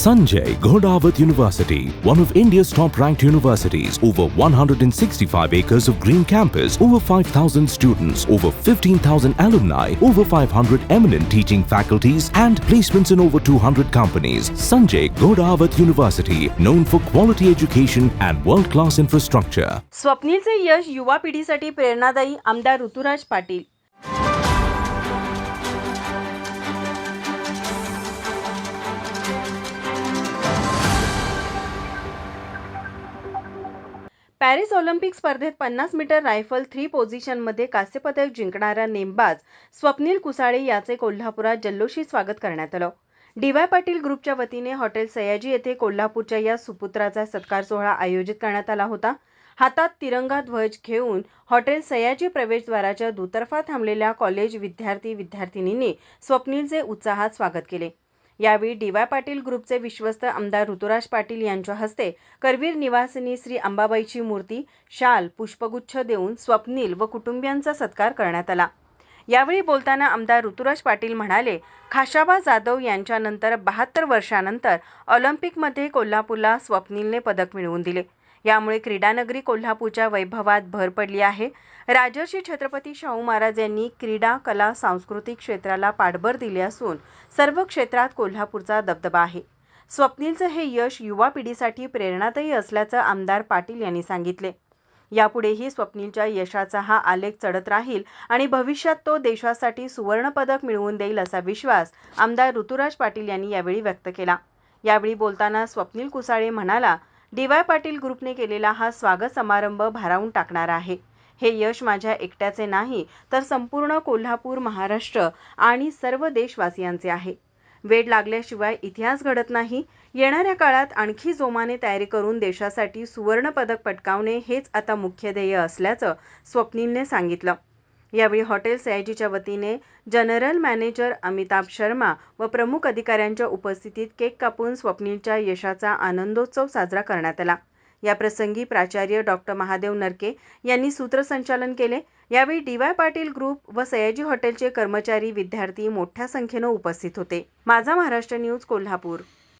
Sanjay Ghodawat University, one of India's top-ranked universities, over 165 acres of green campus, over 5,000 students, over 15,000 alumni, over 500 eminent teaching faculties, and placements in over 200 companies. Sanjay Ghodawat University, known for quality education and world-class infrastructure. स्वप्नीलचे यश युवा पिढीसाठी प्रेरणादायी आमदार Ruturaj Patil. Paris Olympic स्पर्धेत 50 metre rifle 3 पोझिशनमध्ये कांस्यपदक जिंकणारा नेमबाज स्वप्नील कुसाळे याचे कोल्हापुरात जल्लोषी स्वागत करण्यात आलं. डी.वाय. पाटील ग्रुपच्या वतीने हॉटेल सयाजी येथे कोल्हापूरच्या या सुपुत्राचा सत्कार सोहळा आयोजित करण्यात आला होता. हातात तिरंगा ध्वज घेऊन हॉटेल सयाजी प्रवेशद्वाराच्या दुतर्फा थांबलेल्या कॉलेज विद्यार्थी-विद्यार्थिनींनी स्वप्नीलचे उत्साहात स्वागत केले. यावेळी डी.वाय. पाटील ग्रुपचे विश्वस्त आमदार ऋतुराज पाटील यांच्या हस्ते करवीर निवासिनी श्री अंबाबाईची मूर्ती, शाल, पुष्पगुच्छ देऊन स्वप्नील व कुटुंबियांचा सत्कार करण्यात आला. यावेळी बोलताना आमदार ऋतुराज पाटील म्हणाले, खाशाबा जाधव यांच्यानंतर 72 वर्षांनंतर ऑलिम्पिकमध्ये कोल्हापूरला स्वप्नीलने पदक मिळवून दिले. यामुळे क्रीडानगरी कोल्हापूरच्या वैभवात भर पडली आहे. राजर्षी छत्रपती शाहू महाराज यांनी क्रीडा, कला, सांस्कृतिक क्षेत्राला पाठबळ दिले असून सर्व क्षेत्रात कोल्हापूरचा दबदबा आहे. स्वप्नीलचं हे यश युवा पिढीसाठी प्रेरणादायी असल्याचं आमदार पाटील यांनी सांगितले. यापुढेही स्वप्नीलच्या यशाचा हा आलेख चढत राहील आणि भविष्यात तो देशासाठी सुवर्णपदक मिळवून देईल असा विश्वास आमदार ऋतुराज पाटील यांनी यावेळी व्यक्त केला. यावेळी बोलताना स्वप्नील कुसाळे म्हणाला, डी.वाय. पाटील ग्रुपने केलेला हा स्वागत समारंभ भारावून टाकणारा आहे. हे यश माझ्या एकट्याचे नाही तर संपूर्ण कोल्हापूर, महाराष्ट्र आणि सर्व देशवासियांचे आहे. वेळ लागल्याशिवाय इतिहास घडत नाही. येणाऱ्या काळात आणखी जोमाने तयारी करून देशासाठी सुवर्ण पदक पटकावणे हेच आता मुख्य ध्येय असल्याचं स्वप्नीलने सांगितलं. यावेळी हॉटेल सयाजीच्या वतीने जनरल मॅनेजर अमिताभ शर्मा व प्रमुख अधिकाऱ्यांच्या उपस्थितीत केक कापून स्वप्नीलच्या यशाचा आनंदोत्सव साजरा करण्यात आला. याप्रसंगी प्राचार्य डॉ. महादेव नरके यांनी सूत्रसंचालन केले. यावेळी डी.वाय. पाटील ग्रुप व सयाजी हॉटेलचे कर्मचारी, विद्यार्थी मोठ्या संख्येने उपस्थित होते. माझा महाराष्ट्र न्यूज, कोल्हापूर.